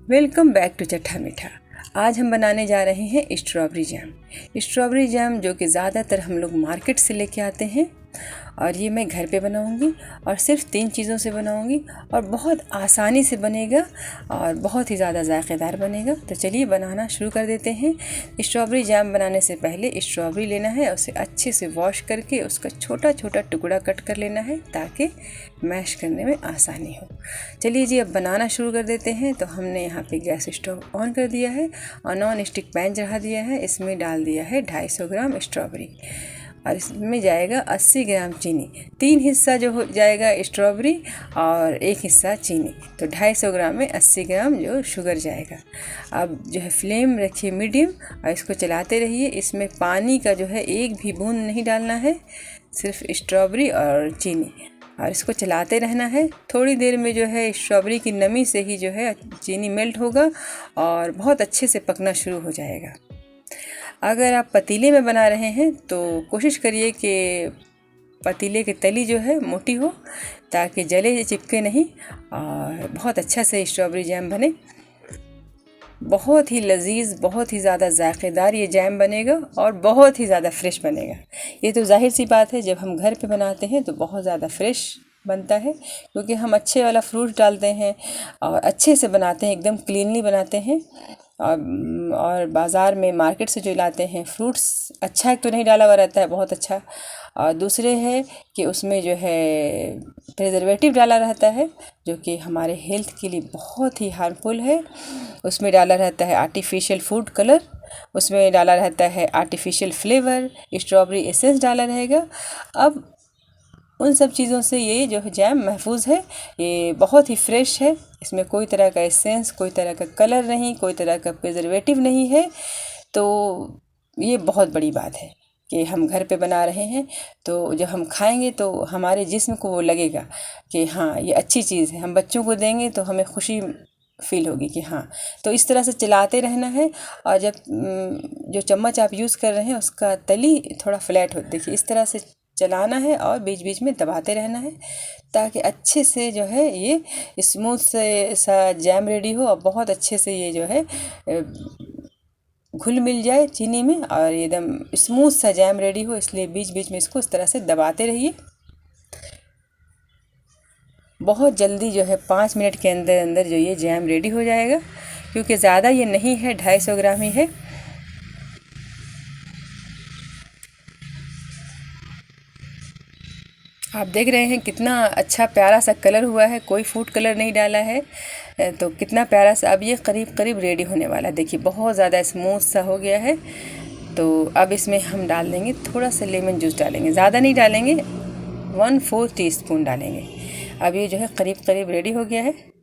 Welcome back to चट्टा मीठा। आज हम बनाने जा रहे हैं स्ट्रॉबेरी जैम। स्ट्रॉबेरी जैम जो कि ज़्यादातर हम लोग मार्केट से लेके आते हैं, और ये मैं घर पे बनाऊंगी और सिर्फ 3 चीज़ों से बनाऊंगी और बहुत आसानी से बनेगा और बहुत ही ज़्यादा जायकेदार बनेगा। तो चलिए बनाना शुरू कर देते हैं। स्ट्रॉबेरी जैम बनाने से पहले स्ट्रॉबेरी लेना है, उसे अच्छे से वॉश करके उसका छोटा छोटा टुकड़ा कट कर लेना है ताकि मैश करने में आसानी हो। चलिए जी, अब बनाना शुरू कर देते हैं। तो हमने यहाँ पे गैस स्टोव ऑन कर दिया है और नॉन स्टिक पैन चढ़ा दिया है। इसमें डाल दिया है 250 ग्राम स्ट्रॉबेरी और इसमें जाएगा 80 ग्राम चीनी। 3 हिस्सा जो हो जाएगा स्ट्रॉबेरी और 1 हिस्सा चीनी, तो 250 ग्राम में 80 ग्राम जो शुगर जाएगा। अब जो है फ्लेम रखिए मीडियम और इसको चलाते रहिए। इसमें पानी का जो है एक भी बूंद नहीं डालना है, सिर्फ स्ट्रॉबेरी और चीनी, और इसको चलाते रहना है। थोड़ी देर में जो है स्ट्रॉबेरी की नमी से ही जो है चीनी मेल्ट होगा और बहुत अच्छे से पकना शुरू हो जाएगा। अगर आप पतीले में बना रहे हैं तो कोशिश करिए कि पतीले की तली जो है मोटी हो ताकि जले चिपके नहीं और बहुत अच्छा से स्ट्रॉबेरी जैम बने। बहुत ही लजीज, बहुत ही ज़्यादा जायकेदार ये जैम बनेगा और बहुत ही ज़्यादा फ्रेश बनेगा। ये तो जाहिर सी बात है, जब हम घर पे बनाते हैं तो बहुत ज़्यादा फ्रेश बनता है क्योंकि हम अच्छे वाला फ्रूट डालते हैं और अच्छे से बनाते हैं, एकदम क्लीनली बनाते हैं। और बाज़ार में मार्केट से जो लाते हैं फ्रूट्स, अच्छा एक तो नहीं डाला हुआ रहता है बहुत अच्छा, और दूसरे है कि उसमें जो है प्रिजर्वेटिव डाला रहता है जो कि हमारे हेल्थ के लिए बहुत ही हार्मफुल है। उसमें डाला रहता है आर्टिफिशियल फूड कलर, उसमें डाला रहता है आर्टिफिशियल फ्लेवर, स्ट्रॉबेरी एसेंस डाला रहेगा। अब उन सब चीज़ों से ये जो जैम महफूज है, ये बहुत ही फ्रेश है। इसमें कोई तरह का एसेंस, कोई तरह का कलर नहीं, कोई तरह का प्रिजर्वेटिव नहीं है। तो ये बहुत बड़ी बात है कि हम घर पे बना रहे हैं, तो जब हम खाएंगे तो हमारे जिस्म को वो लगेगा कि हाँ ये अच्छी चीज़ है। हम बच्चों को देंगे तो हमें खुशी फील होगी कि हाँ। तो इस तरह से चलाते रहना है और जब जो चम्मच आप यूज़ कर रहे हैं उसका तली थोड़ा फ्लैट हो, देखिए इस तरह से चलाना है और बीच बीच में दबाते रहना है ताकि अच्छे से जो है ये स्मूथ से सा जैम रेडी हो और बहुत अच्छे से ये जो है घुल मिल जाए चीनी में और एकदम स्मूथ सा जैम रेडी हो। इसलिए बीच बीच में इसको इस तरह से दबाते रहिए। बहुत जल्दी जो है 5 मिनट के अंदर अंदर जो ये जैम रेडी हो जाएगा, क्योंकि ज़्यादा ये नहीं है, 250 ग्राम ही है। आप देख रहे हैं कितना अच्छा प्यारा सा कलर हुआ है, कोई फूड कलर नहीं डाला है। तो कितना प्यारा सा अब ये करीब करीब रेडी होने वाला है। देखिए बहुत ज़्यादा स्मूथ सा हो गया है। तो अब इसमें हम डाल देंगे थोड़ा सा लेमन जूस डालेंगे, ज़्यादा नहीं डालेंगे, 1/4 टीस्पून डालेंगे। अब ये जो है करीब करीब रेडी हो गया है।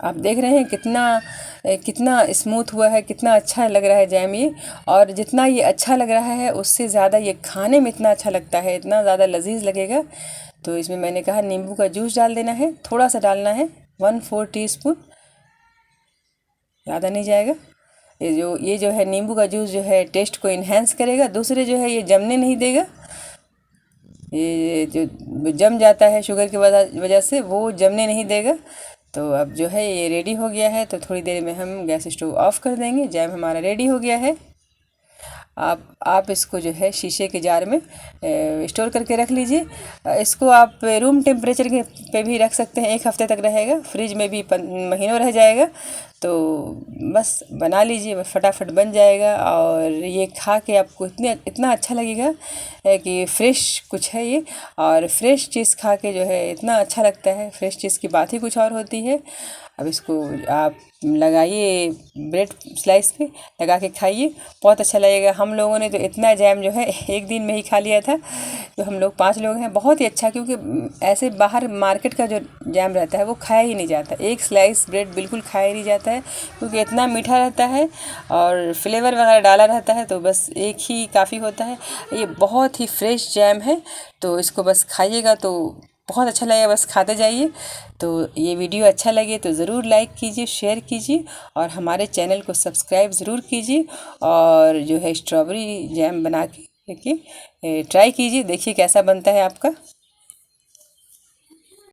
आप देख रहे हैं कितना कितना स्मूथ हुआ है, कितना अच्छा लग रहा है जैम ये। और जितना ये अच्छा लग रहा है उससे ज़्यादा ये खाने में इतना अच्छा लगता है, इतना ज़्यादा लजीज लगेगा। तो इसमें मैंने कहा नींबू का जूस डाल देना है, थोड़ा सा डालना है, 1/4 टीस्पून, ज़्यादा नहीं जाएगा। ये जो है नींबू का जूस जो है टेस्ट को इन्हेंस करेगा, दूसरे जो है ये जमने नहीं देगा। ये जो जम जाता है शुगर की वजह से, वो जमने नहीं देगा। तो अब जो है ये रेडी हो गया है, तो थोड़ी देर में हम गैस स्टोव ऑफ कर देंगे। जैम हमारा रेडी हो गया है। आप इसको जो है शीशे के जार में स्टोर करके रख लीजिए। इसको आप रूम टेम्परेचर के पे भी रख सकते हैं, 1 हफ्ते तक रहेगा। फ्रिज में भी महीनों रह जाएगा। तो बस बना लीजिए, फटाफट बन जाएगा और ये खा के आपको इतना अच्छा लगेगा कि फ्रेश कुछ है ये। और फ्रेश चीज़ खा के जो है इतना अच्छा लगता है, फ्रेश चीज़ की बात ही कुछ और होती है। अब इसको आप लगाइए ब्रेड स्लाइस पे, लगा के खाइए, बहुत अच्छा लगेगा। हम लोगों ने तो इतना जैम जो है 1 दिन में ही खा लिया था। तो हम लोग 5 लोग हैं, बहुत ही अच्छा, क्योंकि ऐसे बाहर मार्केट का जो जैम रहता है वो खाया ही नहीं जाता। एक स्लाइस ब्रेड बिल्कुल खाया ही नहीं जाता है क्योंकि इतना मीठा रहता है और फ्लेवर वगैरह डाला रहता है, तो बस एक ही काफ़ी होता है। ये बहुत ही फ्रेश जैम है, तो इसको बस खाइएगा तो बहुत अच्छा लगेगा, बस खाते जाइए। तो ये वीडियो अच्छा लगे तो ज़रूर लाइक कीजिए, शेयर कीजिए और हमारे चैनल को सब्सक्राइब ज़रूर कीजिए। और जो है स्ट्रॉबेरी जैम बना के ट्राई कीजिए, देखिए कैसा बनता है आपका।